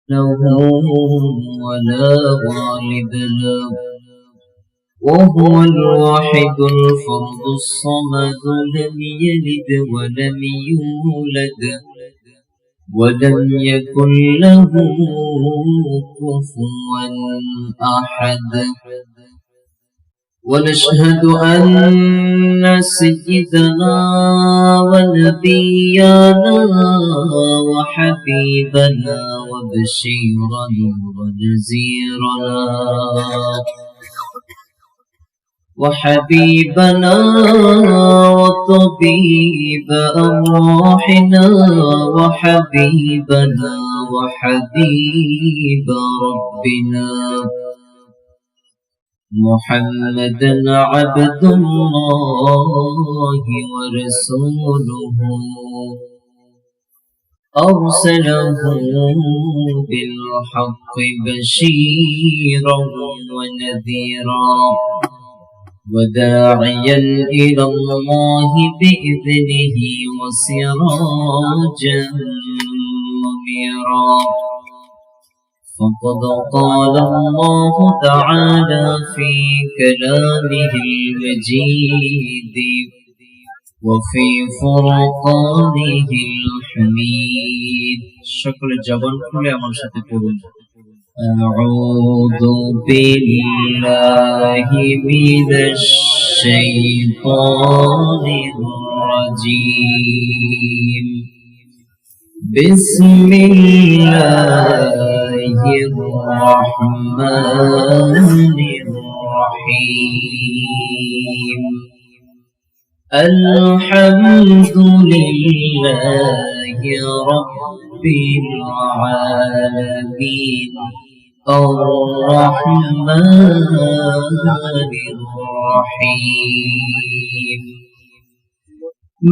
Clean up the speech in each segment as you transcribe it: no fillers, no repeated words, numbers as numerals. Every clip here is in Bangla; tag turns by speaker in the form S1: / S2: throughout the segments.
S1: له ولا والد له، وهو الواحد الفرد الصمد، لم يلد ولم يولد ولم يكن له كفوا أحد. ونشهد أن سيدنا ونبينا وحبيبنا وبشيرنا ونذيرنا وحبيبنا وطبيب أرواحنا وحبيبنا وحبيب ربنا محمدا عبد الله ورسوله، أرسله بالحق بشيرا ونذيرا وداعيا إلى الله بإذنه وسراجا منيرا. فقد قال الله تعالى في كلامه المجيد وفي فرقانه الحميد. شكر جبل كل عمل شتقول أعوذ بالله من الشيطان الرجيم. بسم الله الرحمن الرحيم. الحمد لله رب العالمين الرحمن الرحيم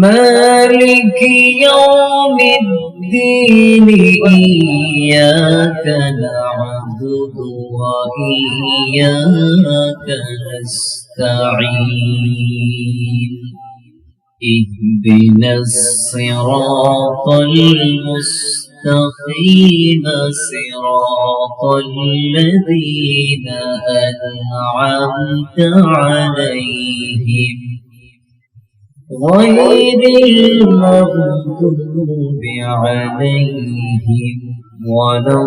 S1: مالك يوم الدين. إياك نعبد وإياك نستعين. اهدنا الصراط المستقيم صراط الذين أنعمت عليهم غير المغضوب عليهم ولا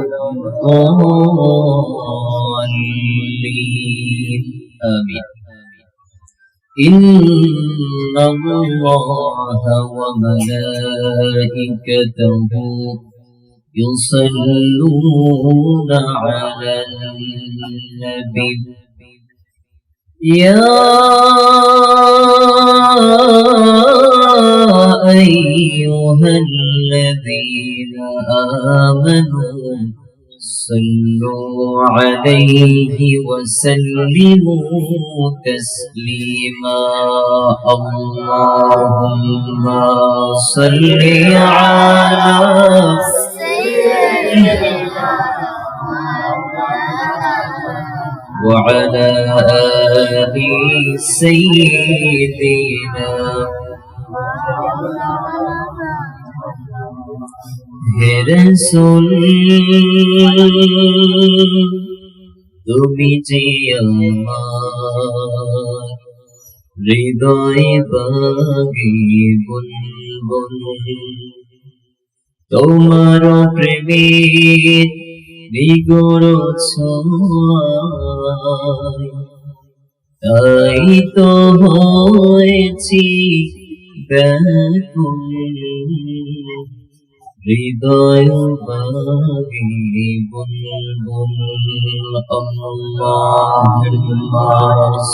S1: الضالين. آمين. إن الله وملائكته يصلون على النبي يا أيها الذين آمنوا صلوا عليه وسلموا تسليما. اللهم صل على سيدنا وعلى آل سيدنا. হে রাসূল তুমি যে আমার হৃদয় বাগে বুনবুন, তোমার প্রেমের নিগড় ছোঁয়ায় তাই তো হয়েছি ব্যাকুল হৃদয় বাগে বুনবুন। আল্লাহুম্মা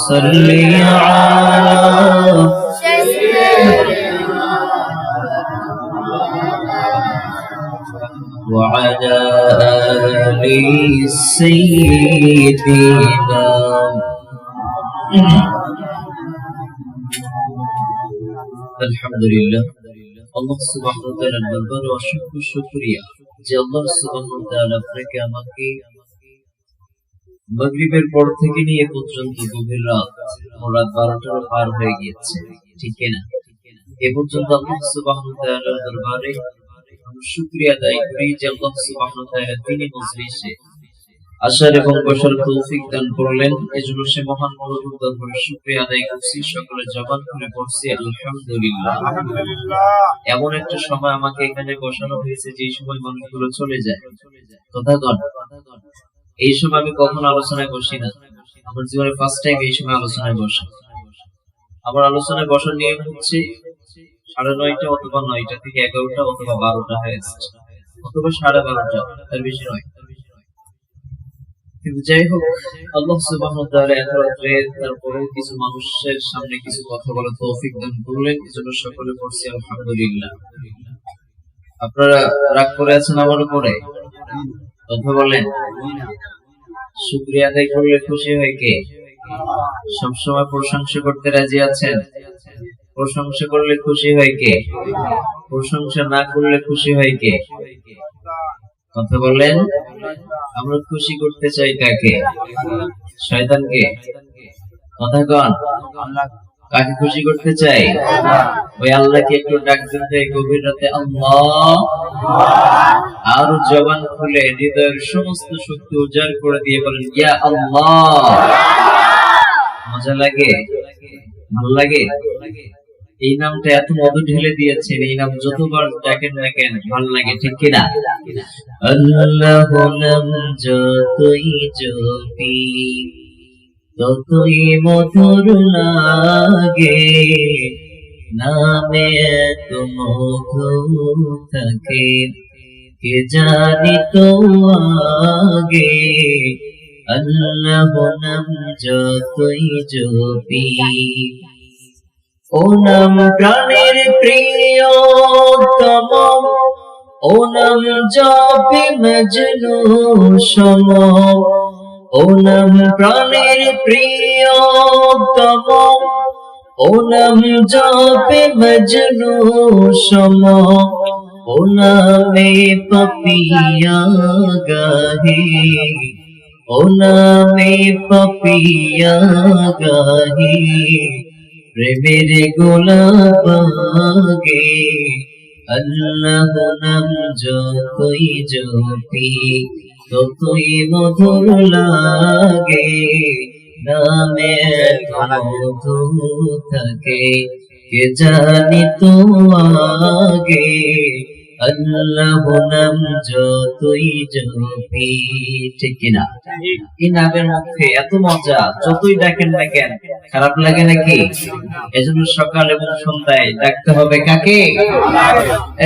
S1: সাল্লি আলা সাইয়্যিদিনা ওয়া আলা আলি সাইয়্যিদিনা। আলহামদুলিল্লাহ, আল্লাহ সুবহানাহু ওয়া তাআলার দরবারে অসংখ্য শুকরিয়া যে আল্লাহ সুবহানাহু ওয়া তাআলা আপনাকে আমাকে মাগরিবের পর থেকে নিয়ে পর্যন্ত গভীর রাত, রাত 12টার পার হয়ে গিয়েছে, ঠিক না? এ পর্যন্ত আল্লাহ সুবহানাহু ওয়া তাআলার দরবারে শুকরিয়া আদায় করি যে আল্লাহ সুবহানাহু ওয়া তাআলা তিনি মজলিসে আসার এবং বসার তৌফিক দান করলেন। এজন্য সে মহান মনোযোগ দরবারে শুকরিয়া আদায় করছি, সকলে জবান খুলে পড়ছি আলহামদুলিল্লাহ। এমন একটা সময় আমাকে এখানে বসানো হয়েছে যে সময় মানুষগুলো চলে যায়, কথা বল। এই সময় আমি কখনো আলোচনায় বসি না, আমার জীবনে ফার্স্ট টাইম এই সময় আলোচনায় বসা। আমার আলোচনায় বসার নিয়ম হচ্ছে 9:30 অথবা 9টা থেকে 11টা অথবা 12টা হাইয়েস্ট, অথবা 12:30, তার বেশি নয়। কিন্তু যাই হোক, আল্লাহ সুবহানাহু ওয়া তাআলা এত রাত্রে তারপরেও কিছু মানুষের সামনে কিছু কথা বলার তৌফিক দান করলেন, এজন্য সকলে পড়ছি আলহামদুলিল্লাহ। আপনারা রাগ করে আছেন আমার উপরে? কথা বলেন। শুকরিয়া আদায় করলে খুশি হয় কে? সবসময় প্রশংসা করতে রাজি আছেন? প্রশংসা করলে খুশি হয় কে? প্রশংসা না করলে খুশি হয় কে? কথা বলেন। আমরা খুশি করতে চাই কাকে? শয়তানকে? কথা কন। কাকে খুশি করতে চাই? ওই আল্লাহকে একটু ডাক দিতে গভীর রাতে আল্লাহ, আর জবান খুলে হৃদয়ের সমস্ত শক্তি উজাড় করে দিয়ে বলেন ইয়া আল্লাহ। মজা লাগে? ভালো লাগে? এই নামটা এত মধু ঢেলে দিয়েছেন, এই নাম যতবার ডাকেন না কেন ভালো লাগে, ঠিক কিনা? আল্লাহ নাম যতই জপি ততই মধুর লাগে, নামে এত মধু থাকে কে জানি তো আগে। আল্লাহ নাম যতই জপি, ও নাম প্রাণের প্রিয়তম, ও নাম জপি মজনু সম, ও নাম প্রাণের প্রিয়তম, ও নাম জপি মজনু সম, ও নামে পাপিয়া গাহে, ও নামে পাপিয়া গাহে প্রেমের গোলাপ গে। আল্লাহ নাম যতই জপি ততই মধুর লাগে, নামে মধু থাকে কে জানি তো আগে। আল্লাহ নাম যতই জপি, ঠিক কিনা? এই নামের মধ্যে এত মজা, যতই ডাকেন না কেন খারাপ লাগে নাকি? এজন্য সকাল এবং সন্ধ্যায় ডাকতে হবে কাকে?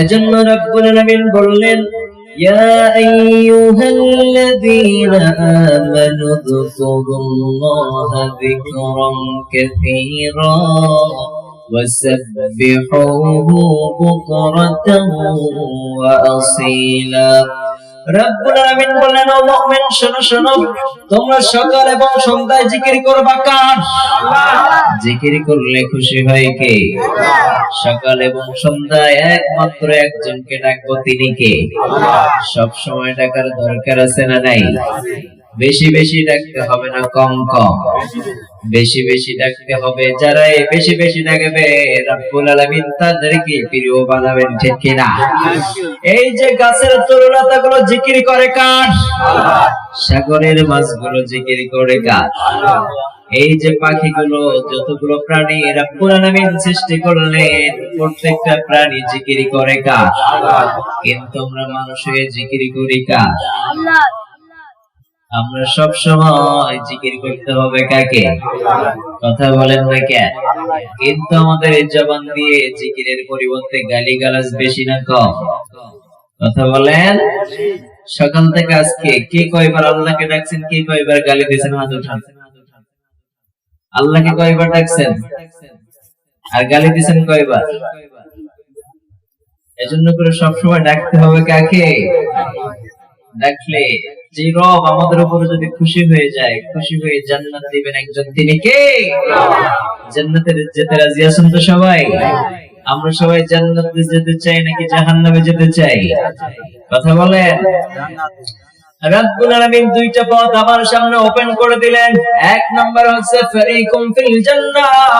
S1: এজন্য রব্বুল আলামিন বললেন ইয়া আইয়ুহাল্লাযীনা আমানু যকুরুল্লাহা যিকরান কাসীরা وسبحوه بكرة وأصيلا। রব্বুল আলামিন বললেন ও মুমিন শোনো শোনো, তোমরা সকাল এবং সন্ধ্যায় জিকির করবা কার? জিকির করলে খুশি হয় কে? সকাল এবং সন্ধ্যায় একমাত্র একজনকে ডাকবো, তিনি কে? সব সময় ডাকার দরকার আছে না নাই? বেশি বেশি ডাকতে হবে না কম কম? বেশি বেশি ডাকতে হবে। যারা বেশি বেশি ডাকবে রব্বুল আলামিন তাদেরকে প্রিয় বানাবেন, ঠিক কিনা? এই যে গাছের তরুলতাগুলো জিকির করে কার? সাগরের মাছগুলো জিকির করে কার? এই যে পাখিগুলো, যতগুলো প্রাণী রব্বুল আলামিন সৃষ্টি করলেন, প্রত্যেকটা প্রাণী জিকির করে কার? কিন্তু আমরা মানুষ হয়ে জিকির করি কার? আমরা সব সময় জিকির করতে হবে কাকে? কথা বলেন না কেন? কিন্তু আমাদের এই জবান দিয়ে জিকিরের পরিবর্তে গালিগালাজ বেশি না কম? কথা বলেন। সকাল থেকে আজকে কে কয়বার আল্লাহকে ডাকছেন, কে কয়বার গালি দিয়েছেন? হাত উঠান। আল্লাহকে কয়বার ডাকছেন আর গালি দিয়েছেন কয়বার? এজন্য করে সবসময় ডাকতে হবে কাকে? ডাকলে যে রব আমাদের উপরে যদি খুশি হয়ে যায়, খুশি হয়ে জান্নাত দিবেন একজন, তিনি কে? জান্নাতে যেতে রাজি আছেন তো সবাই? আমরা সবাই জান্নাতে যেতে চাই নাকি জাহান্নামে যেতে চাই? কথা বলেন। রব্বুল আলামিন দুইটা পথ আমার সামনে ওপেন করে দিলেন। এক নাম্বার হচ্ছে ফারিকুম ফিল জান্নাহ,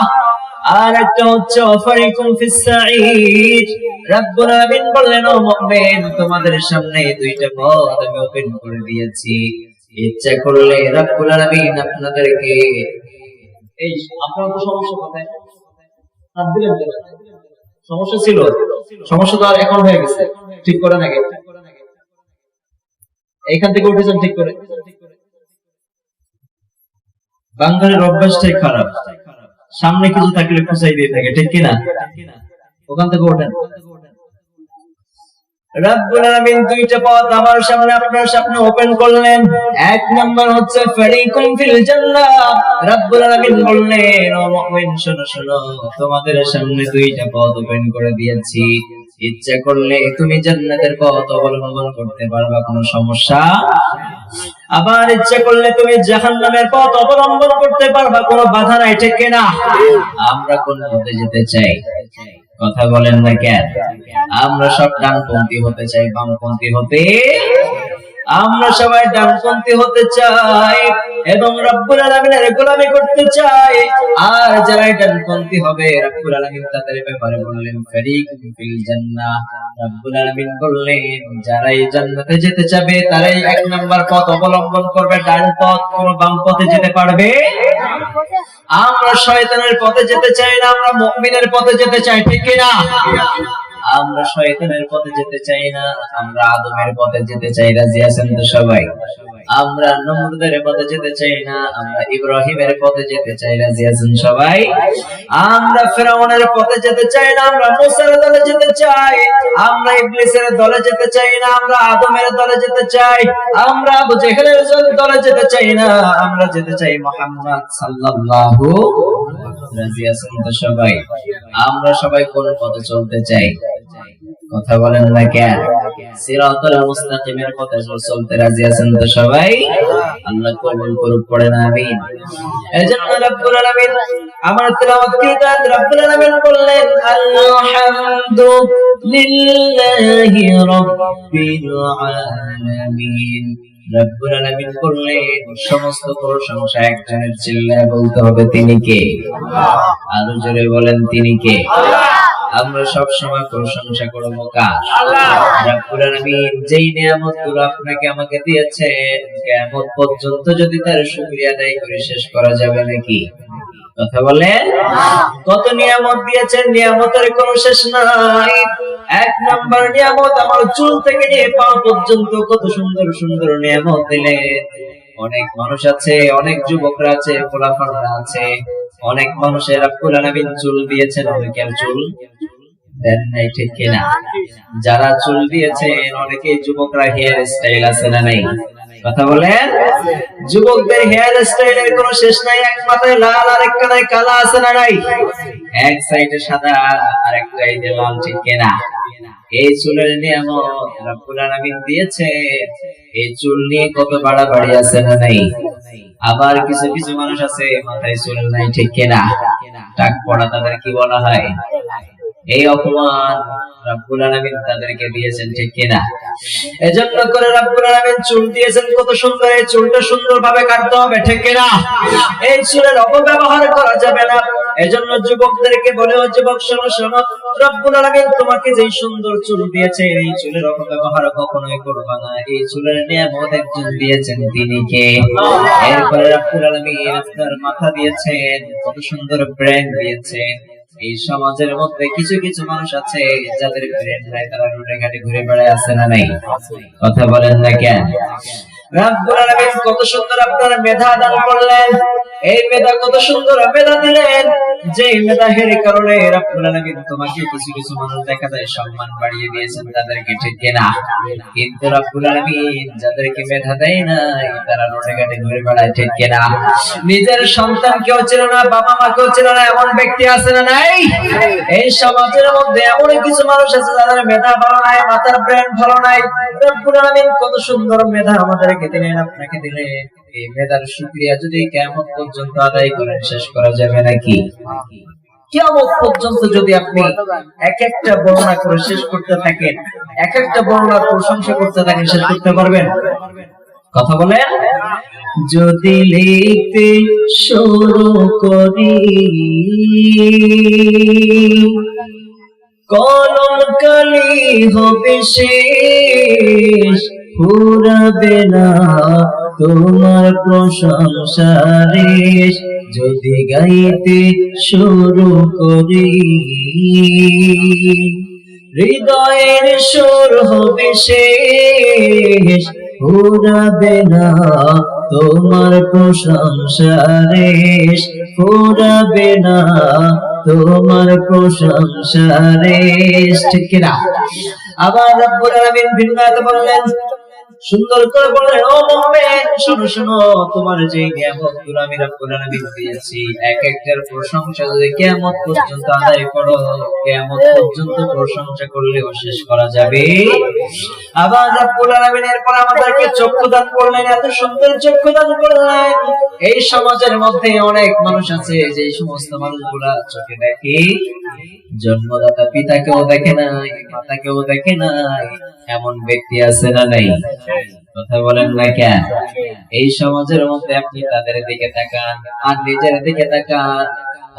S1: আর একটা হচ্ছে ওয়াফারিকুম ফিস সাঈদ। রব্বুল আলামিন বললেন, ও মুমিন, তোমাদের সামনে দুইটা পথ আমি ওপেন করে দিয়েছি, ইচ্ছা করলে রব্বুল আলামিন আপনাদেরকে এই আপনার তো সমস্যা কোথায় হাত দিলেন কেন? সমস্যা ছিল, সমস্যা তো আর এখন হয়ে গেছে, ঠিক করে নাকি এইখান থেকে উঠেছেন ঠিক করে। বাঙালির অভ্যাসটাই খারাপ, সামনে কিছু থাকলে খুঁচাই দিয়ে থাকে, ঠিক কিনা? ওখান থেকে ওঠেন। রব্বুল আলামিন দুইটা পথ আমার সামনে আপনার সামনে ওপেন করলেন। এক নাম্বার হচ্ছে ফারিকুম ফিল জান্নাহ। রব্বুল আলামিন বললেন, ও মুমিন শোনো শোনো, তোমাদের সামনে দুইটা পথ ওপেন করে দিয়েছি, ইচ্ছা করলে তুমি জান্নাতের পথ অবলম্বন করতে পারবা, কোনো সমস্যা। আবার ইচ্ছা করলে তুমি জাহান্নামের পথ অবলম্বন করতে পারবা, কোনো বাধা নাই, ঠিক কিনা? আমরা কোন পথে যেতে চাই? কথা বলেন না কেন? আমরা সব ডানপন্থী হতে চাই, বামপন্থী হতে, আমরা সবাই ডানপন্থী হতে চাই এবং রব্বুল আলামিনের গোলামি করতে চাই। আর যারা ডানপন্থী হবে, রব্বুল আলামিন তাদের ব্যাপারে বললেন ফারিকুম ফিল জান্নাহ। রব্বুল আলামিন বললেন, যারা এই জান্নাতে যেতে চাবে তারাই এক নাম্বার পথ অবলম্বন করবে, ডান পথ, কোন বাম পথে যেতে পারবে। আমরা শয়তানের পথে যেতে চাই না, আমরা মুমিনের পথে যেতে চাই, ঠিক কিনা? আমরা শয়তানের পথে যেতে চাই না, আমরা আদমের পথে যেতে চাই। রাজি আছেন তো সবাই? আমরা নমরুদের পথে যেতে চাই না, আমরা ইব্রাহিমের পথে যেতে চাই। রাজি আছেন সবাই? আমরা ফিরআউনের পথে যেতে চাই না, আমরা মুসার দলে যেতে চাই। আমরা ইবলিসের দলে যেতে চাই না, আমরা আদমের দলে যেতে চাই। আমরা আবু জেহেলের দলে যেতে চাই না, আমরা যেতে চাই মুহাম্মদ সাল্লাল্লাহু। রাজি আছেন তো সবাই? আমরা সবাই কোন পথে চলতে চাই? কথা বলেন না কেন? সিরাতুল মুস্তাকিমের পথে চলতে রাজি আছেন তো সবাই? আল্লাহ কবুল করুক, পড়েন আমিন। এজন্য রব্বুল আলামিন আমার তেলাওয়াত কীর্তন রব্বুল আলামিন বললেন, আলহামদু লিল্লাহি রাব্বিল আলামিন। রব্বুল আলামিন বললেন, সমস্ত প্রশংসা একজনের, চিল্লায় বলতে হবে, তিনি কে? আরো জোরে বলেন, তিনি কে? আমরা সব সময় প্রশংসা করব কার? রব্বুল আলামিন যেই নিয়ামতগুলো আপনাকে আমাকে দিয়েছেন, কিয়ামত পর্যন্ত যদি তার শুকরিয়া আদায় করে শেষ করা যাবে নাকি? কথা বলেন। কত নিয়ামত দিয়েছেন, নিয়ামতের কোনো শেষ নাই। এক নাম্বার নিয়ামত, আমার চুল থেকে নিয়ে পা পর্যন্ত কত সুন্দর সুন্দর নিয়ামত দিলেন। অনেক মানুষ আছে, অনেক যুবকরা আছে, পোলাপানরা আছে, অনেক মানুষের রব্বুল আলামিন চুল দিয়েছেন, অনেকের চুল দেন নাই, ঠিক কিনা? যারা চুল দিয়েছেন, অনেকে যুবকরা হেয়ার স্টাইল আছে না নাই? কথা বলেন। যুবকদের হেয়ার স্টাইলের কোনো শেষ নাই, এক মাথায় লাল আর এক কানায় কালা আছে না নাই? এক সাইডে সাদা আর এক সাইডে লাল, ঠিক কিনা? এই চুলের নিয়ামত রব্বুল আলামিন দিয়েছে, এই চুল নিয়ে কত বাড়াবাড়ি আছে না নাই? আবার কিছু কিছু মানুষ আছে মাথায় চুল নাই, ঠিক কিনা? টাক পড়া তাদের কি বলা হয়? এই অপমান রব্বুল আলামিন তাদেরকে দিয়েছেন, ঠিক কিনা? এজন্য করে রব্বুল আলামিন চুল দিয়েছেন কত সুন্দর, এই চুলটা সুন্দরভাবে কাটতে হবে, ঠিক কিনা? এই চুলের অপব্যবহার করা যাবে না। এজন্য যুবকদেরকে বলে, ও যুবক শোনো শোনো, রব্বুল আলামিন তোমাকে যে সুন্দর চুল দিয়েছে, এই চুলের অপব্যবহার কখনোই করবে না। এই চুলের নিয়ামত একজন দিয়েছেন, তিনি কে? এরপরে রব্বুল আলামিন আপনার মাথা দিয়েছেন, কত সুন্দর ব্রেন দিয়েছেন। এই সমাজের মধ্যে কিছু কিছু মানুষ আছে যাদের ব্রেন নাই, তারা রোডে ঘাটে ঘুরে বেড়ায়, আছে না নাই? কথা বলেন না কেন? রব্বুল আলামিন কত সুন্দর আপনার মেধা দান করলেন, এই মেধা কত সুন্দর মেধা দিলেন, যে মেধার কারণে রব্বুল আলামিন তোমাকে কিছু কিছু মানুষ দেখা যায় সম্মান বাড়িয়ে দিয়েছেন তাদেরকে, ঠিক কিনা? কিন্তু রব্বুল আলামিন যাদেরকে মেধা দেয় নাই, তারা রোডে ঘাটে ঘুরে বেড়ায়, ঠিক কিনা? নিজের সন্তান কেউ ছিল না, বাবা মা কেউ ছিল না, এমন ব্যক্তি আছে না নাই? এই সমাজের মধ্যে এমন কিছু মানুষ আছে যাদের মেধা ভালো নাই, মাথার ব্রেন ভালো নাই। রব্বুল আলামিন কত সুন্দর মেধা আমাদেরকে দিলেন, আপনাকে দিলেন। এই মেধার শুকরিয়া যদি কিয়ামত পর্যন্ত আদায় করেন, শেষ করা যাবে নাকি? কিয়ামত পর্যন্ত যদি আপনি এক একটা বর্ণনা করে শেষ করতে থাকেন, এক একটা বর্ণনার প্রশংসা করতে থাকেন, শেষ করতে পারবেন? কথা বলেন। যদি লিখতে শুরু করি কলম কালি হবে শেষ, ফুরাবে না তোমার প্রশংসা রেশ। যদি গাইতে শুরু করি হৃদয়ের সুর হবে শেষ, ফুরাবে না তোমার প্রশংসা রেশ, ফুরাবে না তোমার প্রশংসা রেশ। ঠিক কিনা? আবার রব্বুল আলামিন ভিন্ন আয়াতে বললেন, সুন্দর করে বললেন, ও মুমিন শোনো শোনো, তোমার যে নিয়ামতগুলো আমি রব্বুল আলামিন দিয়েছি এক একটার প্রশংসা যদি কিয়ামত পর্যন্ত আদায় করো, কিয়ামত পর্যন্ত প্রশংসা করলেও শেষ করা যাবে। আবার রব্বুল আলামিন এরপর আমাদেরকে চক্ষু দান করলেন, এত সুন্দর চক্ষু দান করলেন। এই সমাজের মধ্যে অনেক মানুষ আছে যে সমস্ত মানুষগুলা চোখে দেখে জন্মদাতা পিতাকেও দেখে নাই, মাতাকেও দেখে নাই, এমন ব্যক্তি আছে না নাই? কথা বলেন না কেন? এই সমাজের মধ্যে আপনি তাদের দিকে তাকান আর নিজের দিকে তাকান,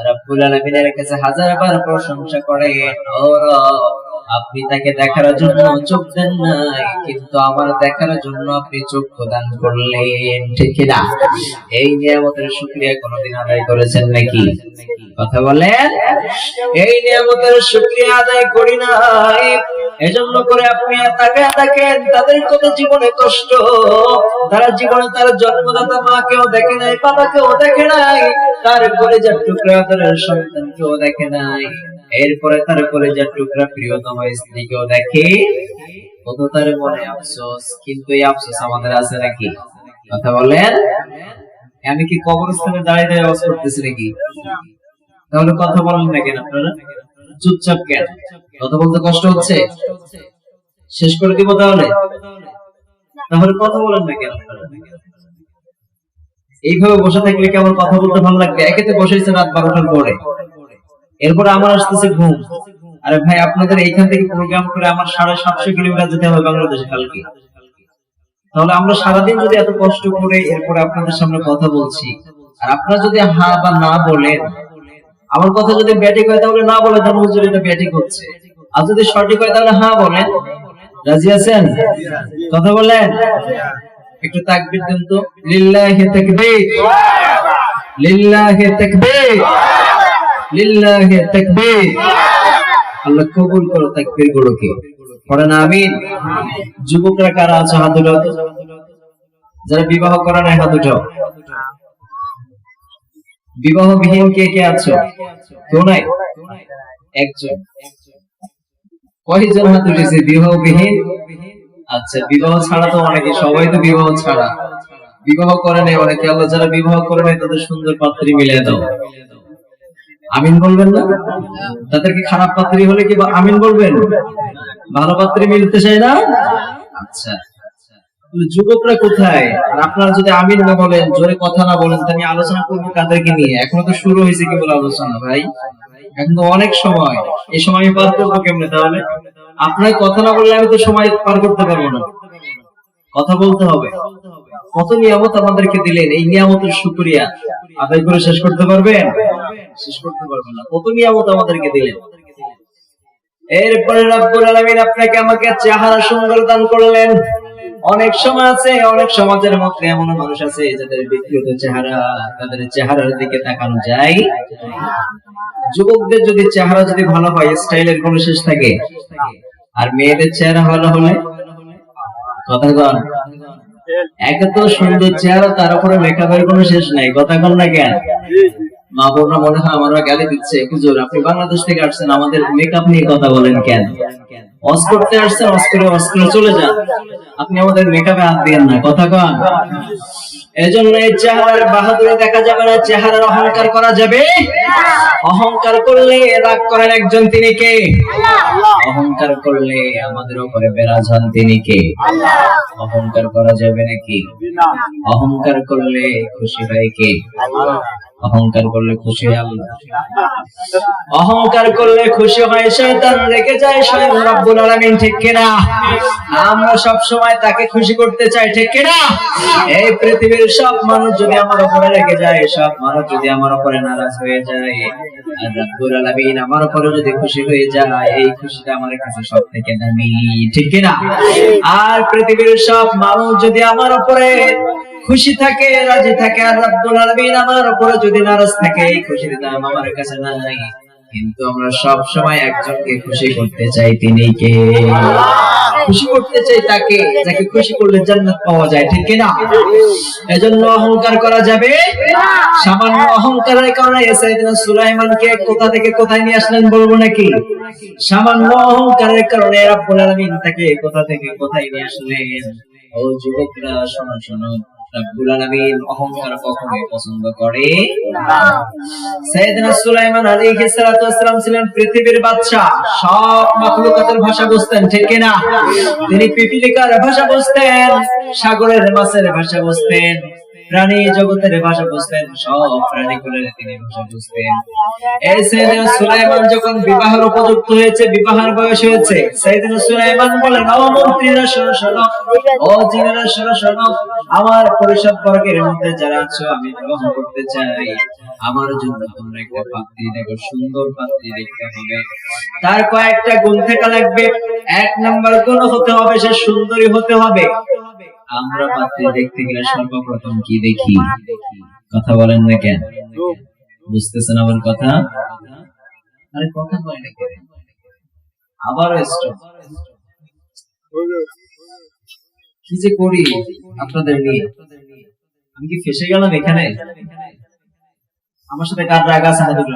S1: রব্বুল আলামিনের কাছে হাজারবার প্রশংসা করেন, ও রব আপনি তাকে দেখার জন্য চোখ দেন নাই, কিন্তু আমার দেখার জন্য আপনি চক্ষু দান করলেন। ঠিক কিনা? এই নিয়ামতের শুকরিয়া কোনদিন আদায় করেছেন নাকি? কথা বলেন। এই নিয়ামতের শুকরিয়া আদায় করি নাই, এজন্য করে আপনি তাকায় দেখেন তাদের কত জীবনে কষ্ট, তারা জীবনে তার জন্মদাতা মাকেও দেখে নাই, বাবাকেও দেখে নাই, তার কলেজার টুকরা তার সন্তানকেও দেখে নাই, এরপরে তার কলেজার টুকরা প্রিয়তম স্ত্রীকেও দেখে, কত তার মনে আফসোস। কিন্তু এই আফসোস আমাদের আছে নাকি? কথা বলেন। আমি কি কবরস্থানে দাঁড়িয়ে দাঁড়িয়ে ওয়াজ করতেছি নাকি? তাহলে কথা বলেন না কেন আপনারা? চুপচাপ কেন? কথা বলতে কষ্ট হচ্ছে? শেষ করে দিব তাহলে? তাহলে কথা বলেন না কেন আপনারা? এইভাবে বসে থাকলে কি আমার কথা বলতে ভালো লাগবে? একেতে বসেছে রাত 12টার পরে, এরপরে আমার আসতেছে ঘুম। আরে ভাই আপনাদের এইখান থেকে প্রোগ্রাম করে আমার 750 কিলোমিটার যেতে হবে বাংলাদেশে কালকে। তাহলে আমরা সারাদিন যদি এত কষ্ট করে এরপরে আপনাদের সামনে কথা বলছি, আর আপনারা যদি হ্যাঁ বা না বলেন, আমার কথা যদি ব্যাটিক হয় তাহলে না বলে দেন হুজুর এটা ব্যাটিক হচ্ছে, আর যদি সঠিক হয় তাহলে হ্যাঁ বলেন। রাজি আছেন? কথা বলেন। একটু তাকবীর দেন তো। লিল্লাহি তাকবীর, লিল্লাহি তাকবীর, লিল্লাহি তাকবীর। আল্লাহ কবুল করো তাকবীর গুলোকে। পড়েন আমিন। যুবকরা কারা আছে হাত উঠাও তো। যারা বিবাহ করা নাই হাত উঠাও। বিবাহবিহীন কে কে আছো? কেউ নাই? একজন। কয়জন হাত উঠেছে বিবাহবিহীন? আচ্ছা, বিবাহ ছাড়া তো অনেকে, সবাই তো বিবাহ ছাড়া। বিবাহ করে নাই অনেকে, আল্লাহ যারা বিবাহ করে নাই তাদের সুন্দর পাত্রী মিলিয়ে দাও। আমিন বলবেন না? তাদেরকে খারাপ পাত্রী হলে কি আমিন বলবেন? ভালো পাত্রী মিলতে চাই না? আচ্ছা, যুবকরা কোথায়? আর আপনারা যদি আমিন না বলেন, জোরে কথা না বলেন, তাহলে আলোচনা করবো কাদেরকে নিয়ে? এখনো তো শুরু হয়েছে কেবল আলোচনা ভাই, এখন তো অনেক সময়। এই সময় আমি পার করবো কেমনে? তাহলে আপনার কথা না বললে আমি তো সময় পার করতে পারবো না। কথা বলতে হবে। কত নিয়ামত আমাদেরকে দিলেন, এই নিয়ামতের শুকরিয়া আদায় করে শেষ করতে পারবেন? শেষ করতে পারবেন না। কত নিয়ামত আমাদেরকে দিলেন। এরপরে রব্বুল আলামিন আপনাকে আমাকে চেহারা সুন্দর দান করলেন। অনেক সময় আছে, অনেক সমাজের মধ্যে এমন মানুষ আছে যাদের ব্যক্তিগত চেহারা, তাদের চেহারার দিকে তাকানো যায়। যুবকদের যদি চেহারা যদি ভালো হয়, স্টাইলের কোনো শেষ থাকে, আর মেয়েদের চেহারা ভালো হলে কথা কন, একে তো সুন্দর চেহারা, তার উপরে মেকআপের কোনো শেষ নাই। কথা কন না কেন? মা বোনরা মনে হয় আমরা গালি দিচ্ছে, হুজুর আপনি বাংলাদেশ থেকে আসছেন, আমাদের মেকআপ নিয়ে কথা বলেন কেন? ওয়াজ করতে আসছেন, ওয়াজ করে চলে যান, আপনি আমাদের মেকআপে হাত দিয়েন না। কথা কন। এজন্য এই চেহারার বাহাদুরি দেখা যাবে না, চেহারার অহংকার করা যাবে। অহংকার করলে রাগ করেন একজন, তিনি কে? অহংকার করলে আমাদের উপরে বেরাজ হন, তিনি কে? অহংকার করা যাবে নাকি? অহংকার করলে খুশি হয় কে? অহংকার করলে খুশি হয় আল্লাহ, অহংকার করলে খুশি হয় শয়তান, রেগে যায় স্বয়ং রব্বুল আলামিন, ঠিক কিনা? আমরা সব সময় তাকে খুশি করতে চাই, ঠিক কিনা? এই পৃথিবীর সব মানুষ যদি আমার উপরে রেগে যায়, সব মানুষ যদি আমার উপরে নারাজ হয়ে যায়, আর রব্বুল আলামিন আমার উপরে যদি খুশি হয়ে যায়, এই খুশিটা আমার কাছে সব থেকে দামি, ঠিক কিনা? আর পৃথিবীর সব মানুষ যদি আমার উপরে খুশি থাকে, রাজি থাকে, আর রব্বুল আলামিন আমার উপরে যদি নারাজ থাকে, এই খুশির দাম আমার কাছে নাই। কিন্তু আমরা সব সময় একজনকে খুশি করতে চাই, তিনি কে? খুশি করতে চাই তাকে, যাকে খুশি করলে জান্নাত পাওয়া যায়, ঠিক কিনা? এজন্য অহংকার করা যাবে না। সামান্য অহংকারের কারণে সাইয়েদনা সুলাইমানকে কোথা থেকে কোথায় নিয়ে আসলেন বলবো নাকি? সামান্য অহংকারের কারণে রব্বুল আলামিন তাকে কোথা থেকে কোথায় নিয়ে আসলেন। ও যুবকরা, শোনো শোনো, রব্বুল আলামিন অহংকার কখনোই পছন্দ করে না। সাইয়েদনা সুলাইমান আলাইহিস সালাতু ওয়াস সালাম ছিলেন পৃথিবীর বাদশা, সব মাখলুকাতের ভাষা বুঝতেন, ঠিক কিনা? তিনি পিপীলিকার ভাষা বুঝতেন, সাগরের মাছের ভাষা বুঝতেন, প্রাণী জগতের ভাষা বুঝতেন, সব প্রাণীকুলের তিনি ভাষা বুঝতেন। এই সাইয়েদনা সুলাইমান যখন বিবাহের উপযুক্ত হয়েছে, বিবাহের বয়স হয়েছে, সাইয়েদনা সুলাইমান বলেন, ও মন্ত্রীরা শোনো শোনো, ও জিনেরা শোনো শোনো, আমার পরিষদ বর্গের মধ্যে যারা আছো, আমি বিবাহ করতে চাই। আমার জন্য তোমরা একটা পাত্রী দেখো, সুন্দর পাত্রী দেখতে হবে। তার কয়েকটা গুণ থাকা লাগবে। এক নাম্বার গুণ হতে হবে, সে সুন্দরী হতে হবে। আমরা পাত্রী দেখতে গেলে সর্বপ্রথম কি দেখি? কথা বলেন না কেন? বুঝতেছেন আমার কথা? আরে কথা বলেন না কেন? আবারও স্টপ। কি যে করি আপনাদের নিয়ে, আমি কি ফেসে গেলাম এখানে? আমার সাথে কার রাগ আছে? না দুটো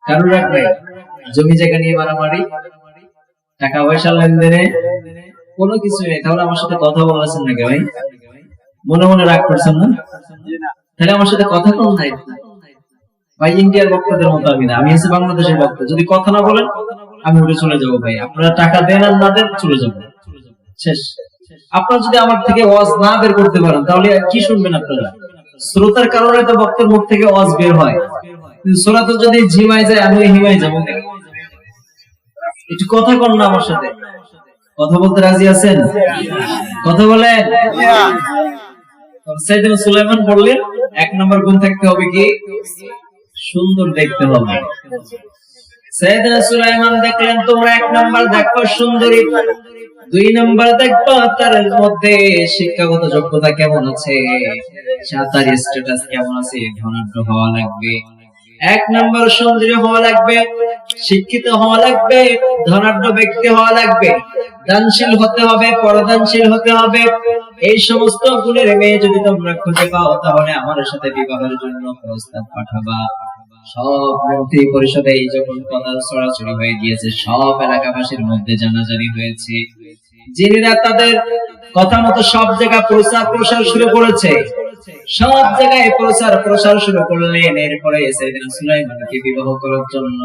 S1: কারোর রাগ নাই। জমি জায়গা নিয়ে মারামারি, টাকা পয়সা লেনদেনে, কোনো কিছু নেই। তাহলে আমার সাথে কথা বলেছেন নাকি ভাই? মনে মনে রাগ করছেন না? তাহলে আমার সাথে কথা কম নাই ভাই। ইন্ডিয়ার বক্তাদের মতো আমি না, আমি হচ্ছে বাংলাদেশের বক্তা। যদি কথা না বলেন আমি উঠে চলে যাবো ভাই। আপনারা টাকা দেন আর না দেন, চলে যাবো, শেষ। আপনারা যদি আমার থেকে ওয়াজ না বের করতে পারেন, তাহলে কি শুনবেন আপনারা? শ্রোতার কারণে তো বক্তার মুখ থেকে ওয়াজ বের হয়, কিন্তু শ্রোতা যদি ঝিমাই যায়, আমি হিমাই যাবো। একটু কথা কন না আমার সাথে? কথা বলতে রাজি আছেন? কথা বলেন। সাইয়েদনা সুলাইমান বললেন, এক নম্বর গুণ থাকতে হবে কি? সুন্দর দেখতে হবে। সাইয়েদনা সুলাইমান দেখলেন, তোমরা এক নম্বর দেখো সুন্দরী, দুই নম্বর দেখো তার মধ্যে শিক্ষাগত যোগ্যতা কেমন আছে, তার স্ট্যাটাস কেমন আছে। ধনাঢ্য হওয়া লাগবে, এক নম্বর সুন্দরী হওয়া লাগবে, শিক্ষিত হওয়া লাগবে, ধনাঢ্য ব্যক্তি হওয়া লাগবে, দানশীল হতে হবে, পরদানশীল হতে হবে। এই সমস্ত গুণের মেয়ে যদি তোমরা খুঁজে পাও, তাহলে আমার সাথে বিবাহের জন্য প্রস্তাব পাঠাবা। সব মন্ত্রী পরিষদে এই যখন কথা ছড়াছড়ি হয়ে গিয়েছে, সব এলাকাবাসীর মধ্যে জানাজানি হয়েছে, যিনিরা তাদের কথা মতো সব জায়গায় প্রচার শুরু করেছে, সব জায়গায় প্রচার শুরু করলেন। এরপরে সাইয়েদনা সুলাইমানকে বিবাহ করার জন্য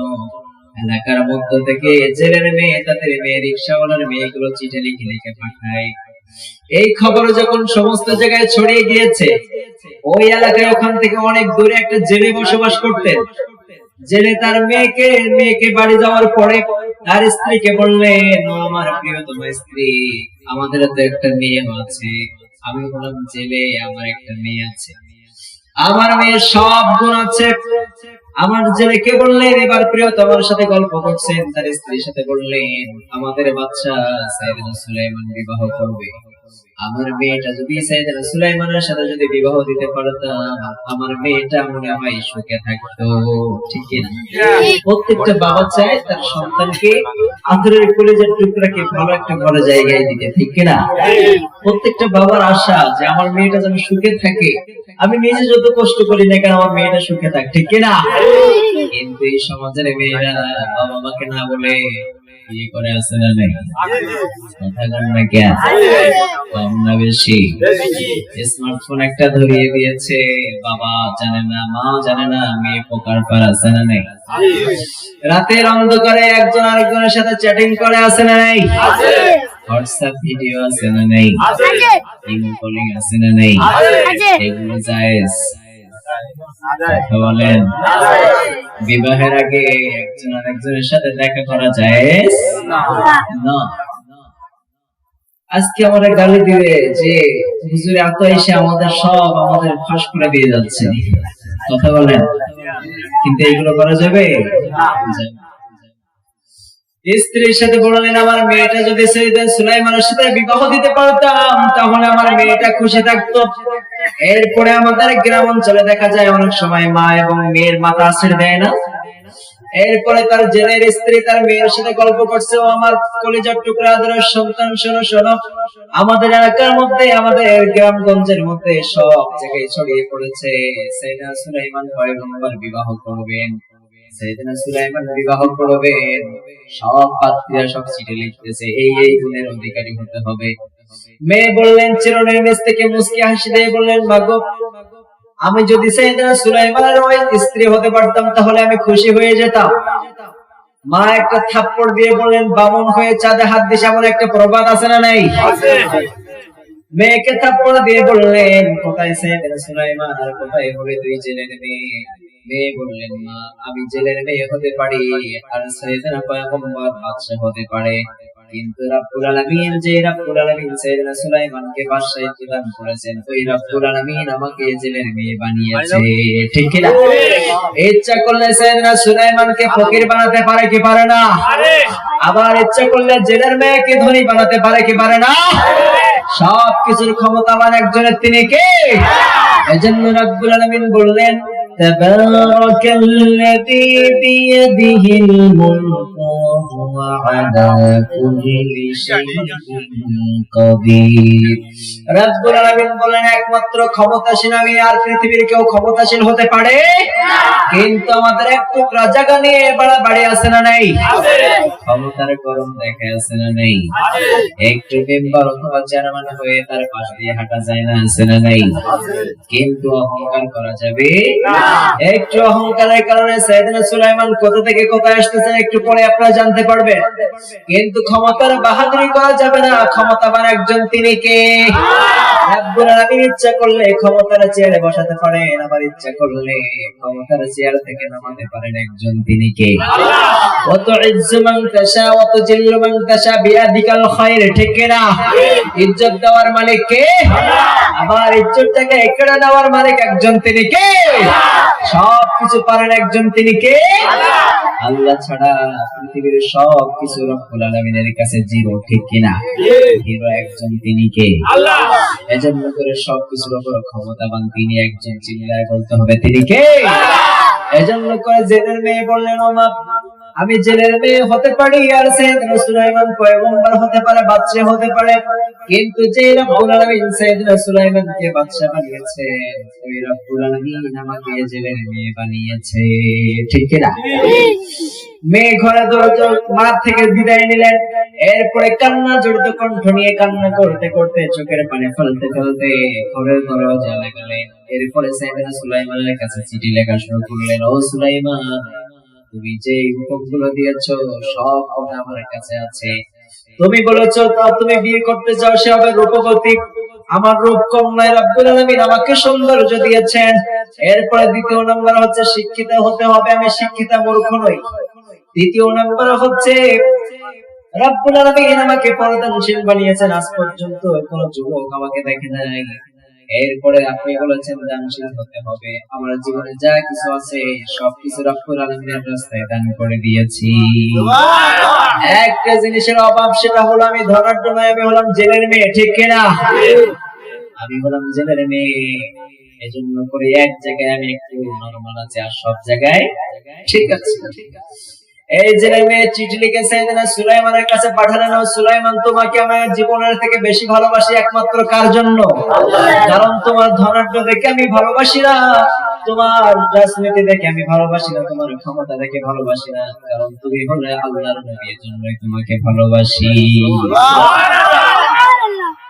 S1: এলাকার মধ্য থেকে জেলের মেয়ে, তাদের মেয়ে, রিকশাওয়ালার মেয়েগুলো চিঠি লিখে লিখে পাঠায়। এই খবর যখন সমস্ত জায়গায় ছড়িয়ে গিয়েছে, ওই এলাকায় ওখান থেকে অনেক দূরে একটা জেলে বসবাস করতেন। জেলে তার মেয়েকে বাড়ি যাওয়ার পরে তার স্ত্রীকে বললেন, আমার প্রিয়তম স্ত্রী, আমাদের তো একটা মেয়ে আছে। আমি বললাম, জেলে, আমার একটা মেয়ে আছে, আমার মেয়ের সব গুণ আছে। আমার জেলেকে বললেন, এবার প্রিয়তমার সাথে গল্প করছেন, তার স্ত্রীর সাথে বললেন, আমাদের বাদশা সাইয়েদনা সুলাইমান বিবাহ করবে। আমার মেয়েটা যদি সাইয়েদনা সুলাইমানের সাথে যদি বিবাহ দিতে পারতাম, আমার মেয়েটা মনে হয় সুখে থাকতো, ঠিক না? প্রত্যেকটা বাবা চায় তার সন্তানকে আদরের কলিজার টুকরাকে ভালো একটা ভালো জায়গায় দিতে, ঠিক না? প্রত্যেকটা বাবার আশা যে আমার মেয়েটা যেন সুখে থাকে। আমি নিজে যত কষ্ট করি না কেন, আমার মেয়েটা সুখে থাকে, ঠিক না? কিন্তু এই সমাজের মেয়েরা বাবা মাকে না বলে বিয়ে করে আছে না নেই? কথা বল না কেন? কম না বেশি? স্মার্টফোন একটা ধরিয়ে দিয়েছে, বাবা জানে না, মা জানে না, মেয়ে পোকার পার আছে না নেই? রাতের অন্ধকারে একজন আরেকজনের সাথে চ্যাটিং করে আছে না নেই? হোয়াটসঅ্যাপ ভিডিও আছে না নেই? ইমো কলিং আছে না নেই? এগুলো জায়েজ? বলেন বিবাহের আগে একজন আরেকজনের সাথে দেখা করা যায় না। আজকে আমরা গালি দিবে যে হুজুরে এত এসে আমাদের ফাঁস করে দিয়ে যাচ্ছে, কথা বলেন, কিন্তু এগুলো করা যাবে? স্ত্রীর সাথে বললেন আমার মেয়েটা যদি সাইয়েদনা সুলাইমানের সাথে বিবাহ দিতে পারতাম তাহলে আমার মেয়েটা খুশি থাকতো। এরপরে আমাদের গ্রাম অঞ্চলে দেখা যায় অনেক সময় মা এবং মেয়ের মাথা ছেড়ে দেয় না। এরপরে তার জেলের স্ত্রী তার মেয়ের সাথে গল্প করছে, ও আমার কলিজার টুকরা আদরের সন্তান, শোনো শোনো, আমাদের এলাকার মধ্যে, আমাদের গ্রামগঞ্জের মধ্যে সব জায়গায় ছড়িয়ে পড়েছে সাইয়েদনা সুলাইমান পয়গম্বর বিবাহ করবেন, সাইয়েদনা সুলাইমান বিবাহ করবেন। সব পাত্রীরা সব চিঠি লিখতেছে এই গুণের অধিকারী হতে হবে। মেয়ে বললেন, চিরনের নিচ থেকে মুস্কি হাসি দিয়ে বললেন, মাগো আমি যদি সাইয়েদনা সুলাইমানের ওই স্ত্রী হতে পারতাম তাহলে আমি খুশি হয়ে যেতাম। মা একটা থাপ্পড় দিয়ে বললেন, বামন হয়ে চাঁদে হাত দিস, এমন একটা প্রবাদ আছে না নাই? মেয়েকে থাপ্পড় দিয়ে বললেন, কোথায় সাইয়েদনা সুলাইমান আর কোথায় হলে তুই জেলে নেবে? মেয়ে বললেন, মা আমি জেলের মেয়ে হতে পারি আর সাইয়েদনা পয়গম্বর বাদশা হতে পারে, কিন্তু রব্বুল আলামিন যে রব্বুল আলামিন সাইয়েদনা সুলাইমানকে বাদশাহিত্ব দান করেছেন, ওই রব্বুল আলামিন আমাকে জেলের মেয়ে বানিয়েছে, ঠিক কি না? ইচ্ছা করলে সাইয়েদনা সুলাইমানকে ফকির বানাতে পারে কি পারে না? আবার ইচ্ছা করলে জেলের মেয়েকে ধনী বানাতে পারে কি পারে না? সবকিছুর ক্ষমতাবান একজনের, তিনি কে? এজন্য রব্বুল আলামিন বললেন, তাবারাকাল্লাযী বিয়াদিহিল মুলকু ওয়া আলা কুল্লি শাইইন কাদির। রব্বুল আলামিন বলেন, একমাত্র ক্ষমতাশীল আমি, আর পৃথিবীর কেউ ক্ষমতাশীল হতে পারে না। কিন্তু আমাদের এক টুকরা জায়গা নিয়ে বাড়াবাড়ি আছে না নাই? ক্ষমতার গরম দেখা আছে না নাই? একটু মেম্বার অথবা চেয়ারম্যান হয়ে তার পাশ দিয়ে হাঁটা যায় না, আছে না নাই? কিন্তু অহংকার করা যাবে না। একটু অহংকারের কারণে সাইয়েদনা সুলাইমান কোথা থেকে কোথায় আসতেছেন একটু পরে আপনারা জানতে পারবেন। কিন্তু ক্ষমতার বাহাদুরি করা যাবে না। ক্ষমতাবান একজন, তিনি কে? রব্বুল আলামিন ইচ্ছা করলে ক্ষমতার চেয়ারে বসাতে পারেন, আবার ইচ্ছা করলে ক্ষমতার চেয়ার থেকে নামাতে পারেন একজন, তিনি কে? ওয়া তুইজ্জু মান তাশা ওয়া তুজিল্লু মান তাশা বিয়াদিকাল খায়র, ঠিক কি না? ইজ্জত দেওয়ার মালিক কে? আবার ইজ্জতটাকে কেড়ে নেওয়ার মালিক একজন, তিনি কে? সবকিছু পারেন একজন, তিনি কে? আল্লাহ ছাড়া পৃথিবীর সবকিছু রব্বুল আলামিনের কাছে জিরো, ঠিক কি না? জিরো একজন, তিনি কে? আল্লাহ। এজন্য করে সবকিছুর উপর ক্ষমতাবান তিনি একজন, চিল্লায় বলতে হবে, তিনি কে? এজন্য করে জেলের মেয়ে বললেন, ও মা আমি জেলের মেয়ে হতে পারি আর সাইয়েদনা সুলাইমান পয়গম্বর হতে পারে, বাদশা হতে পারে, কিন্তু যে রব্বুল আলামিন সাইয়েদনা সুলাইমানকে বাদশা বানিয়েছেন, ওই রব্বুল আলামিন আমাকে জেলের মেয়ে বানিয়েছে, ঠিক কি না? মেয়ে ঘরে দরজা মাঠ থেকে বিদায় নিলেন। এরপরে কান্না জড়িত কণ্ঠ নিয়ে কান্না করতে করতে, চোখের পানি ফেলতে ফেলতে ঘরের দরজা লাগালেন। এরপরে সাইয়েদনা সুলাইমানের কাছে চিঠি লেখা শুরু করলেন, ও সুলাইমান তুমি যে হুকুমগুলো দিয়েছো সব কথা আমার কাছে আছে। তুমি বলেছো তুমি বিয়ে করতে চাও, সে হবে রূপবতী, আমার রূপ কম নয়, রব্বুল আলামিন আমাকে সৌন্দর্য দিয়েছেন। এরপরে দ্বিতীয় নম্বর হচ্ছে শিক্ষিত হতে হবে, আমি শিক্ষিতা মূর্খ নই। তৃতীয় নম্বর হচ্ছে রব্বুল আলামিন আমাকে পর্দানশীল বানিয়েছেন, আজ পর্যন্ত কোনো যুবক আমাকে দেখে নাই। এরপরে আপনি বলেছেন দানশীল হতে হবে, আমার জীবনে যা কিছু আছে সবকিছু রব্বুল আলামিনের রাস্তায় দান করে দিয়েছি। একটা জিনিসের অভাব, সেটা হলো আমি ধনাঢ্য নয়, আমি হলাম জেলের মেয়ে, ঠিক কিনা? আমি হলাম জেলের মেয়ে। এজন্য করে এক জায়গায় আমি একটু নরমাল আছি, আর সব জায়গায় ঠিক আছে। এই জেলের মেয়ে চিঠি লিখে সাইয়েদনা সুলাইমানের কাছে পাঠালেন, সুলাইমান তোমাকে আমার জীবনের থেকে বেশি ভালোবাসি একমাত্র কার জন্য? কারণ তোমার ধনাঢ্য দেখে আমি ভালোবাসি না, তোমার রাজনীতি দেখে আমি ভালোবাসি না, তোমার ক্ষমতা দেখে ভালোবাসি না, কারণ তুমি হলে আল্লাহর নবী, এজন্যই তোমাকে ভালোবাসি।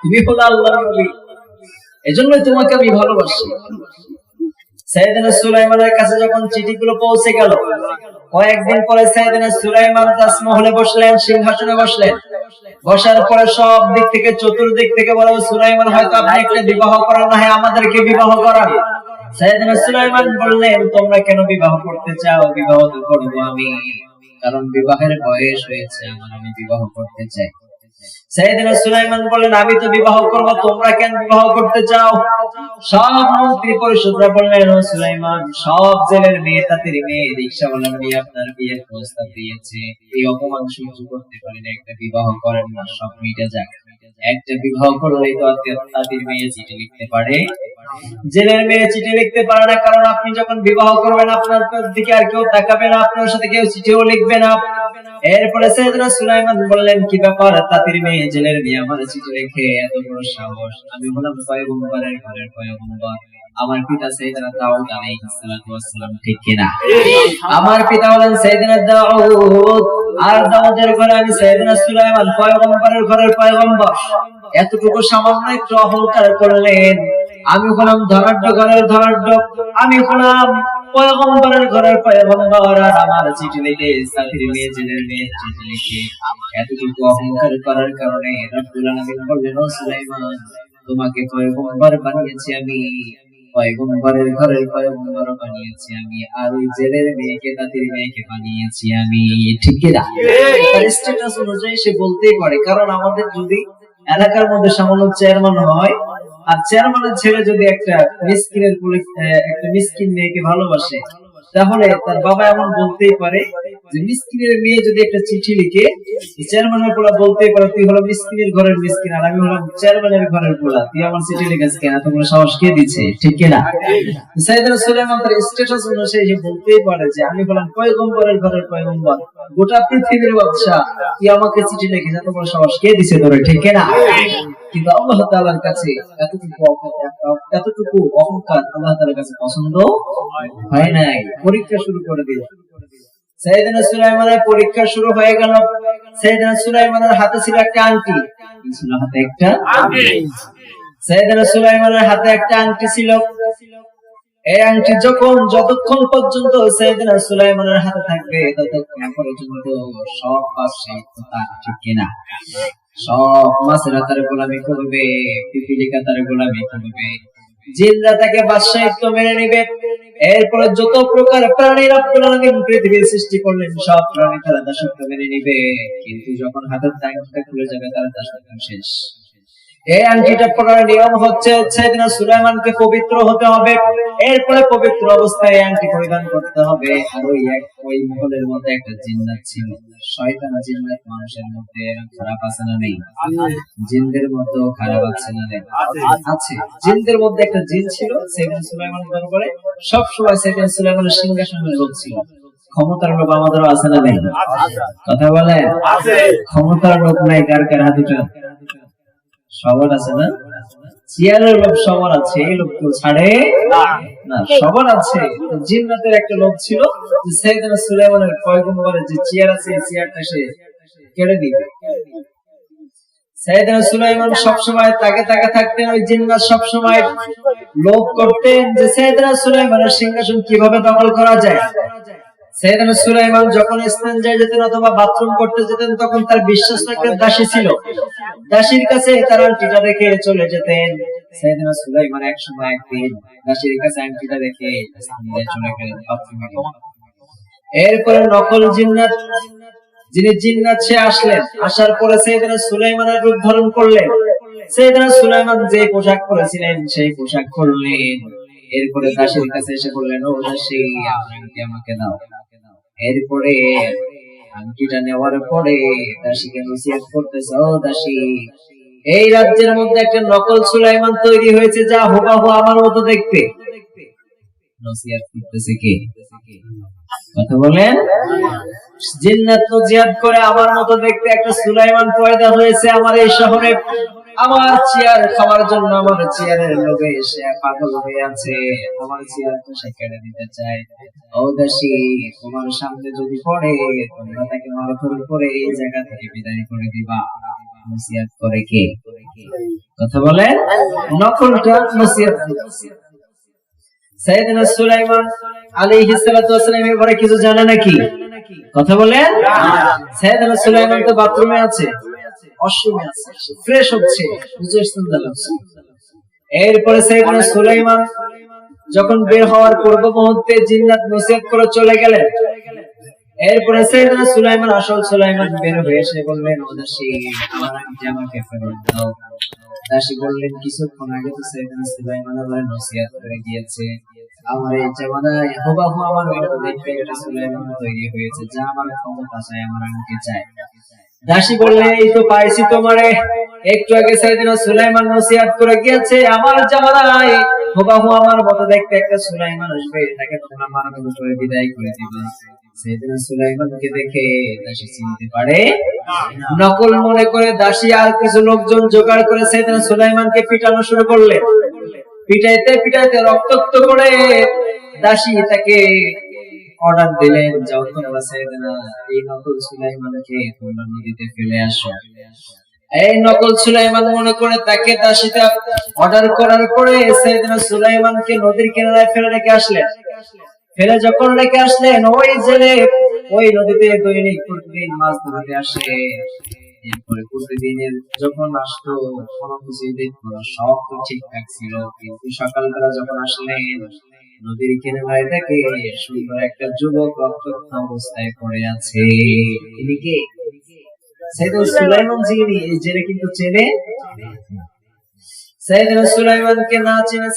S1: তুমি হলে আল্লাহর নবী, এজন্যই তোমাকে আমি ভালোবাসি। সাইয়েদনা সুলাইমানের কাছে যখন চিঠিগুলো পৌঁছে গেল, কয়েকদিন পরে সাইয়েদনা সুলাইমান তাজমহলে বসলেন, সিংহাসনে বসলেন। বসার পরে সব দিক থেকে, চতুর্দিক থেকে বলা, সুলাইমান হয়তো আপনি একটা বিবাহ করান না, হয় আমাদেরকে বিবাহ করান। সাইয়েদনা সুলাইমান বললেন, তোমরা কেন বিবাহ করতে চাও? বিবাহ তো করব আমি, কারণ বিবাহের বয়স হয়েছে আমার, আমি বিবাহ করতে চাই। সাইয়েদনা সুলাইমান বললেন, আমি তো বিবাহ করব, তোমরা কেন বিবাহ করতে চাও? সব মন্ত্রী পরিষদরা বললেন, ও সুলাইমান, সব জেলের মেয়ে, তাঁতের মেয়ে, রিকশাওয়ালার মেয়ে আপনার বিয়ের প্রস্তাব দিয়েছে, এই অপমান সহ্য করতে পারেন, একটা বিবাহ করেন না, সব মিটে যাক। একটা বিবাহ করলেই তো তাঁতের মেয়ে চিঠি লিখতে পারে, জেলের মেয়ে চিঠি লিখতে পারে না, কারণ আপনি যখন বিবাহ করবেন আপনার দিকে আর কেউ তাকাবে না, আপনার সাথে কেউ চিঠিও লিখবে না। এরপরে সাইয়েদনা সুলাইমান বললেন, কি ব্যাপার, তাঁতের মেয়ে, জেলের মেয়ে আমার চিঠি লিখে, এত বড় সাহস? আমি হলাম পয়গম্বরের ঘরের পয়গম্বর, আমার পিতা সাইয়েদনা দাউদ আলাইহিস সালাতু ওয়াস সালাম, ঠিক কিনা? আমার পিতা হলেন সাইয়েদনা দাউদ, আর দাউদের ঘরে আমি সাইয়েদনা সুলাইমান, পয়গম্বরের ঘরের পয়গম্বর। এতটুকু সামান্য একটু অহংকার করলেন। আমি হলাম ধনাঢ্য ঘরের ধনাঢ্য, আমি হলাম পয়গম্বরের ঘরের পয়গম্বর, আর আমার চিঠি লিখে সাথীর মেয়ে, জেলের মেয়ে চিঠি লিখে, এতটুকু অহংকার করার কারণে রব্বুল আলামিন বললেন, ও সুলাইমান, তোমাকে পয়গম্বর বানিয়েছি আমি, পয়গম্বরের ঘরের পয়গম্বর বানিয়েছি আমি, আর ওই জেলের মেয়েকে, তাঁতের মেয়েকে বানিয়েছি আমি, ঠিক কিনা? তার স্ট্যাটাস অনুযায়ী সে বলতেই পারে, কারণ আমাদের যদি এলাকার মধ্যে সামান্য চেয়ারম্যান হয়, আর চেয়ারম্যানের ছেলে যদি একটা মিসকিন মেয়েকে ভালোবাসে, তাহলে তার বাবা এমন বলতেই পারে যে মিসকিনের মেয়ে যদি একটা চিঠি লিখে, চেয়ারম্যানের পোলা বলতেই পারে, তুই হলো মিসকিনের ঘরের মিসকিন, আর আমি হলাম চেয়ারম্যানের ঘরের পোলা, তুই আমার চিঠি লিখেছিস কেন? তোমরা সাহস কে দিচ্ছে, ঠিক কিনা? সাইয়েদনা সুলাইমান তার স্ট্যাটাস অনুযায়ী সে বলতেই পারে যে আমি হলাম পয়গম্বরের ঘরের পয়গম্বর, গোটা পৃথিবীর বাদশা, তুই আমাকে চিঠি লিখেছিস, তোমরা সাহস কে দিছে তোরে, ঠিক কিনা? কিন্তু আল্লাহ তাআলার কাছে এতটুকু অহংকার আল্লাহ তাআলার কাছে পছন্দ হয় নাই। পরীক্ষা শুরু করে দিল। সাইয়েদনা সুলাইমানের পরীক্ষা শুরু হয়ে গেল। সাইয়েদনা সুলাইমানের হাতে ছিল একটা আংটি, ছিল হাতে একটা আংটি, সাইয়েদনা সুলাইমানের হাতে একটা আংটি ছিল। এই আংটি যতক্ষণ পর্যন্ত সাইয়েদনা সুলাইমানের হাতে থাকবে, ততক্ষণ পর্যন্ত সব বাদশাহী তার, ঠিক কিনা? সব মাছেরা তার গোলামি করবে, পিপিলিকা তার গোলামি করবে, জিনরা তাকে বাদশাহিত্ব মেনে নিবে। এরপরে যত প্রকার প্রাণী রব্বুল আলামিন পৃথিবীর সৃষ্টি করলেন, সব প্রাণী তার দাসত্ব মেনে নিবে, কিন্তু যখন হাতের আংটিটা খুলে যাবে তার দাসত্ব শেষ। এই আংটিটা পরার নিয়ম হচ্ছে, সাইয়েদনা সুলাইমানকে পবিত্র হতে হবে, এরপরে পবিত্র অবস্থায় এই আংটি পরিধান করতে হবে। আর ওই মহলের মধ্যে একটা জিন্নাত ছিল, শয়তান জিন্নাত। মানুষের মধ্যে খারাপ আছে না নেই? জিনদের মধ্যেও খারাপ আছে না নেই? আছে। জিনদের মধ্যে একটা জিন ছিল সাইয়েদনা সুলাইমান দরবারে, সব সময় সাইয়েদনা সুলাইমানের সিংহাসনের লোভ ছিল। ক্ষমতার লোভ আমাদেরও আছে না নেই? কথা বলে, ক্ষমতার লোভ নাই কার কার হাতে? সবার আছে না? চেয়ারের লোভ সবার আছে, এই লোভ কেউ ছাড়ে না, সবার আছে। জিন্নাতের একটা লোভ ছিল যে সাইয়েদনা সুলাইমানের পয়গম্বরের যে চেয়ার আছে, এই চেয়ারটা সে কেড়ে দিবে। সাইয়েদনা সুলাইমান সবসময় তাকে থাকতেন, ওই জিন্নাত সবসময় লোভ করতেন যে সাইয়েদনা সুলাইমানের সিংহাসন কিভাবে দখল করা যায়। সাইয়েদনা সুলাইমান যখন ইস্তেঞ্জায় যেতেন অথবা বাথরুম করতে যেতেন, তখন তার বিশ্বস্ত একটা দাসী ছিল, দাসীর কাছে তার আংটিটা রেখে চলে যেতেন। সাইয়েদনা সুলাইমান একদিন দাসীর কাছে আংটিটা রেখে ইস্তেঞ্জায় চলে গেলেন বাথরুমে। এরপরে নকল জিন্নাত, যিনি জিন্নাত সে আসলেন, আসার পরে সাইয়েদনা সুলাইমানের রূপ ধারণ করলেন। সাইয়েদনা সুলাইমান যে পোশাক পরেছিলেন সেই পোশাক পরলেন। এরপরে দাসীর কাছে এসে বললেন, ও দাসী, আংটি আমাকে দাও। এরপরে আংটিটা নেওয়ার পরে দাসীকে নসিহত করতেছে, ও দাসী, এই রাজ্যের মধ্যে একটা নকল সুলাইমান তৈরি হয়েছে, যা হুবহু আমার মতো দেখতে। নসিহত করতেছে কে? কথা বলেন। জিন্নাত নসিহত করে, আমার মতো দেখতে একটা সুলাইমান পয়দা হয়েছে আমার এই শহরে, আমার চেয়ার খাওয়ার জন্য, আমার চেয়ারের লোভে এসে পাগল হয়ে আছে, আমার চেয়ারটা সে কেড়ে নিতে চায়। ও দাসী, তোমার সামনে যদি পড়ে, তোমরা তাকে মারধর করে এই জায়গা থেকে বিদায় করে দিবা। নসিহত করে কে? কথা বলে। নকলটা নসিহত। সাইয়েদনা সুলাইমান আলাইহিস সালাতু ওয়াস সালাম এবারে কিছু জানে নাকি? কথা বলেন। সাইয়েদনা সুলাইমান তো বাথরুমে আছে, ওয়াশরুমে আছে, ফ্রেশ হচ্ছে, বুঝেছেন? এরপরে সাইয়েদনা সুলাইমান
S2: যখন বের হওয়ার পূর্ব মুহূর্তে জিন্নাত নসিহত করে চলে গেলেন। এরপরে সাইয়েদনা সুলাইমান, আসল সুলাইমান বের হয়ে এসে বললেন, ও দাসী, আমার আংটি আমাকে ফেরত দাও। দাসী বললেন, কিছুক্ষণ আগে তো সাইয়েদনা সুলাইমান আমার নসিহত করে গিয়েছে, আমার এই জামানায় হুবহু আমার ওই দেখতে এটা সুলাইমান তৈরি হয়েছে, যা আমার ক্ষমতা চাই, আমার আংটি চাই। দাসী বললেন, এই তো পাইছি তোমারে, একটু আগে সাইয়েদনা সুলাইমান নসিহত করে গিয়েছে, আমার জামানায় হুবহু আমার মতো দেখতে একটা সুলাইমান আসবে, তাকে তোমরা মারামারি করে বিদায় করে দিবে। সাইয়েদনা সুলাইমানকে দেখে দাসী চিনতে পারে নকল মনে করে দাসী আর কিছু লোকজন জোগাড় করে সাইয়েদনা সুলাইমানকে পিটানো শুরু করলেন। পিটাইতে পিটাইতে রক্তাক্ত করে দাসী তাকে অর্ডার দিলেন, যাও তোমরা সাইয়েদনা এই নকল সুলাইমানকে তোমরা নদীতে ফেলে আসো। এই নকল সুলাইমান মনে করে তাকে দাসীতে অর্ডার করার পরে সাইয়েদনা সুলাইমানকে নদীর কিনারায় ফেলে রেখে আসলেন। ফেলে যখন রেখে আসলেন, ওই জেলে ওই নদীতে দৈনিক প্রতিদিন মাছ ধরতে আসে। এরপরে প্রতিদিনের যখন আসতো কোনো কিছুই দেখতো না, সব তো ঠিকঠাক ছিল, কিন্তু সকালবেলা যখন আসলেন নদীর কিনারায় দেখে সুন্দর একটা যুবক রক্তাক্ত অবস্থায় পড়ে আছে। তিনি কে? সাইয়েদনা সুলাইমান। যিনি এই জেলে কিন্তু চেনে। সাইয়েদনা সুলাইমানকে না চেনে